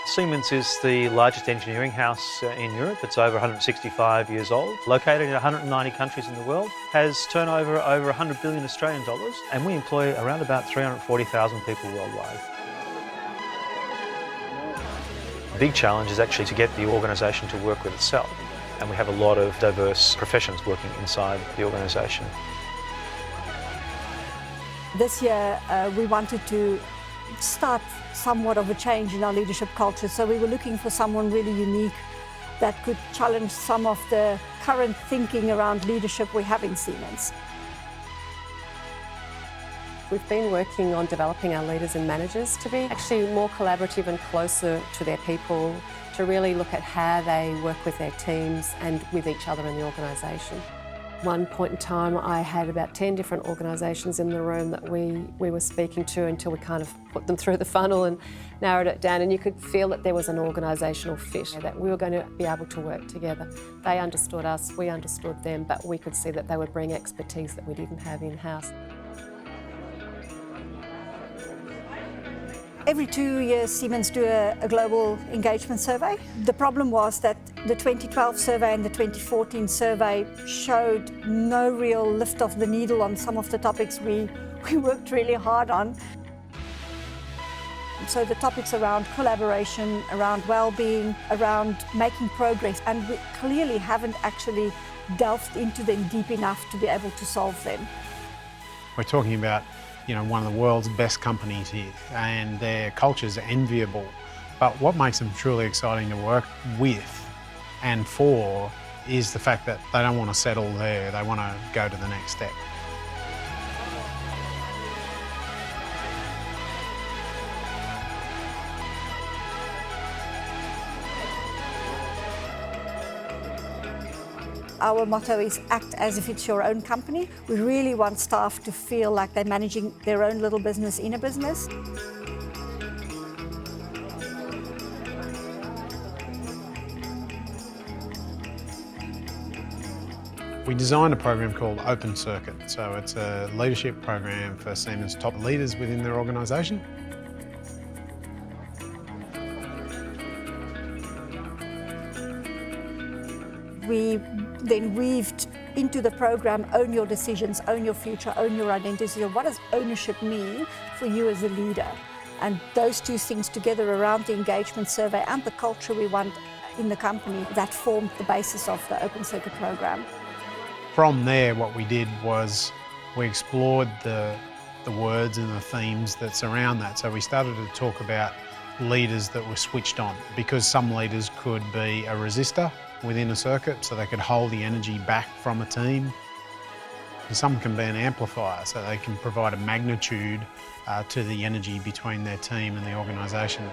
Siemens is the largest engineering house in Europe. It's over 165 years old, located in 190 countries in the world, has turnover over 100 billion Australian dollars, and we employ around about 340,000 people worldwide. The big challenge is actually to get the organisation to work with itself, and we have a lot of diverse professions working inside the organisation. This year we wanted to start somewhat of a change in our leadership culture, so we were looking for someone really unique that could challenge some of the current thinking around leadership we have in Siemens. We've been working on developing our leaders and managers to be actually more collaborative and closer to their people, to really look at how they work with their teams and with each other in the organisation. One point in time I had about 10 different organisations in the room that we were speaking to until we kind of put them through the funnel and narrowed it down, and you could feel that there was an organisational fit, that we were going to be able to work together. They understood us, we understood them, but we could see that they would bring expertise that we didn't have in-house. Every 2 years, Siemens do a global engagement survey. The problem was that the 2012 survey and the 2014 survey showed no real lift of the needle on some of the topics we worked really hard on. So the topics around collaboration, around well-being, around making progress, and we clearly haven't actually delved into them deep enough to be able to solve them. We're talking about one of the world's best companies here, and their culture's enviable. But what makes them truly exciting to work with and for is the fact that they don't want to settle there, they want to go to the next step. Our motto is act as if it's your own company. We really want staff to feel like they're managing their own little business in a business. We designed a program called Open Circuit. So it's a leadership program for Siemens top leaders within their organisation. We then weaved into the program, own your decisions, own your future, own your identity. What does ownership mean for you as a leader? And those two things together around the engagement survey and the culture we want in the company, that formed the basis of the Open Circuit program. From there, what we did was we explored the words and the themes that surround that. So we started to talk about leaders that were switched on, because some leaders could be a resistor within a circuit, so they could hold the energy back from a team. And some can be an amplifier, so they can provide a magnitude to the energy between their team and the organisation.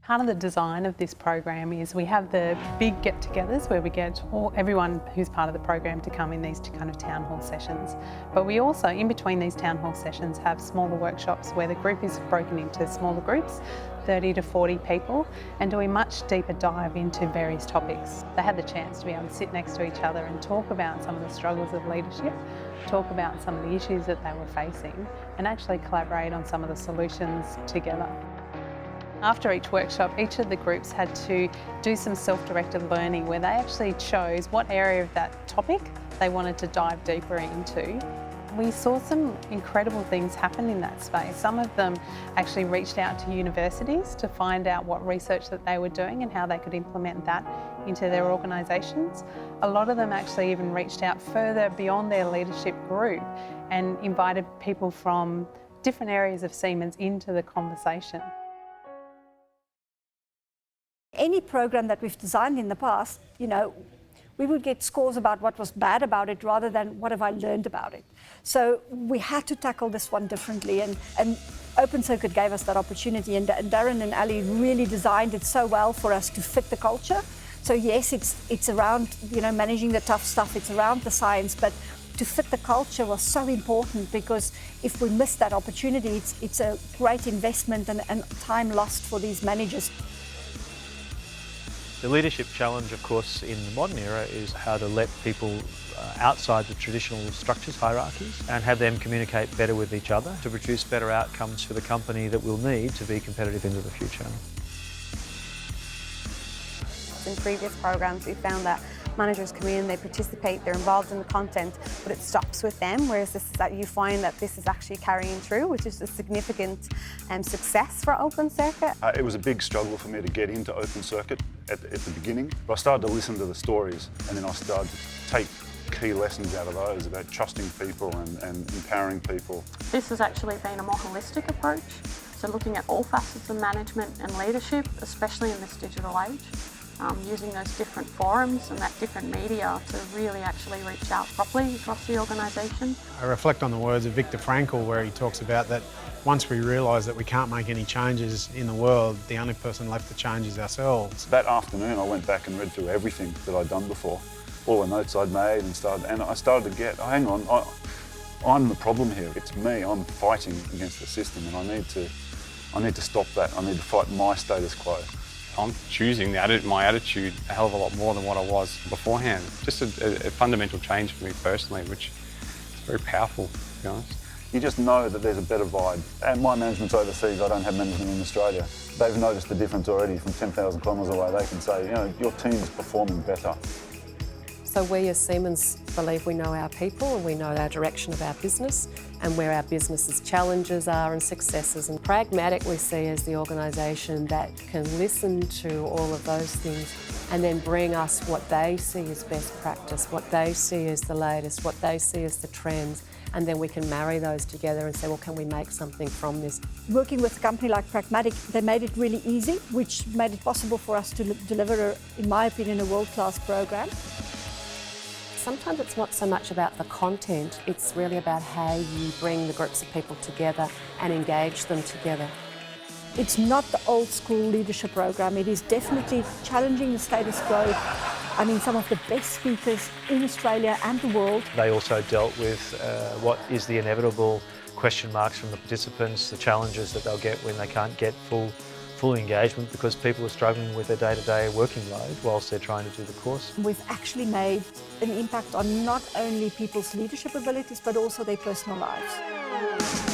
Part of the design of this program is we have the big get-togethers where we get everyone who's part of the program to come in these kind of town hall sessions. But we also, in between these town hall sessions, have smaller workshops where the group is broken into smaller groups, 30 to 40 people, and do a much deeper dive into various topics. They had the chance to be able to sit next to each other and talk about some of the struggles of leadership, talk about some of the issues that they were facing, and actually collaborate on some of the solutions together. After each workshop, each of the groups had to do some self-directed learning where they actually chose what area of that topic they wanted to dive deeper into. We saw some incredible things happen in that space. Some of them actually reached out to universities to find out what research that they were doing and how they could implement that into their organisations. A lot of them actually even reached out further beyond their leadership group and invited people from different areas of Siemens into the conversation. Any program that we've designed in the past, we would get scores about what was bad about it rather than what have I learned about it. So we had to tackle this one differently, and Open Circuit gave us that opportunity, and Darren and Ali really designed it so well for us to fit the culture. So yes, it's around managing the tough stuff, it's around the science, but to fit the culture was so important, because if we miss that opportunity, it's a great investment and time lost for these managers. The leadership challenge, of course, in the modern era is how to let people outside the traditional structures, hierarchies, and have them communicate better with each other to produce better outcomes for the company that we'll need to be competitive into the future. In previous programs, we found that managers come in, they participate, they're involved in the content, but it stops with them, whereas this is that you find that this is actually carrying through, which is a significant success for Open Circuit. It was a big struggle for me to get into Open Circuit at the beginning, but I started to listen to the stories, and then I started to take key lessons out of those about trusting people and empowering people. This has actually been a more holistic approach, so looking at all facets of management and leadership, especially in this digital age. Using those different forums and that different media to really actually reach out properly across the organisation. I reflect on the words of Viktor Frankl where he talks about that once we realise that we can't make any changes in the world, the only person left to change is ourselves. That afternoon I went back and read through everything that I'd done before, all the notes I'd made, and I started to get, hang on, I'm the problem here, it's me, I'm fighting against the system, and I need to stop that, I need to fight my status quo. I'm choosing my attitude a hell of a lot more than what I was beforehand. Just a fundamental change for me personally, which is very powerful, to be honest. You just know that there's a better vibe. And my management's overseas, I don't have management in Australia. They've noticed the difference already from 10,000 kilometres away. They can say, you know, your team is performing better. So we as Siemens believe we know our people and we know our direction of our business and where our business's challenges are and successes. And Pragmatic we see as the organisation that can listen to all of those things and then bring us what they see as best practice, what they see as the latest, what they see as the trends, and then we can marry those together and say, well, can we make something from this? Working with a company like Pragmatic, they made it really easy, which made it possible for us to deliver, in my opinion, a world-class program. Sometimes it's not so much about the content, it's really about how you bring the groups of people together and engage them together. It's not the old school leadership program, it is definitely challenging the status quo. I mean, some of the best speakers in Australia and the world. They also dealt with what is the inevitable question marks from the participants, the challenges that they'll get when they can't get full engagement because people are struggling with their day-to-day working load whilst they're trying to do the course. We've actually made an impact on not only people's leadership abilities but also their personal lives.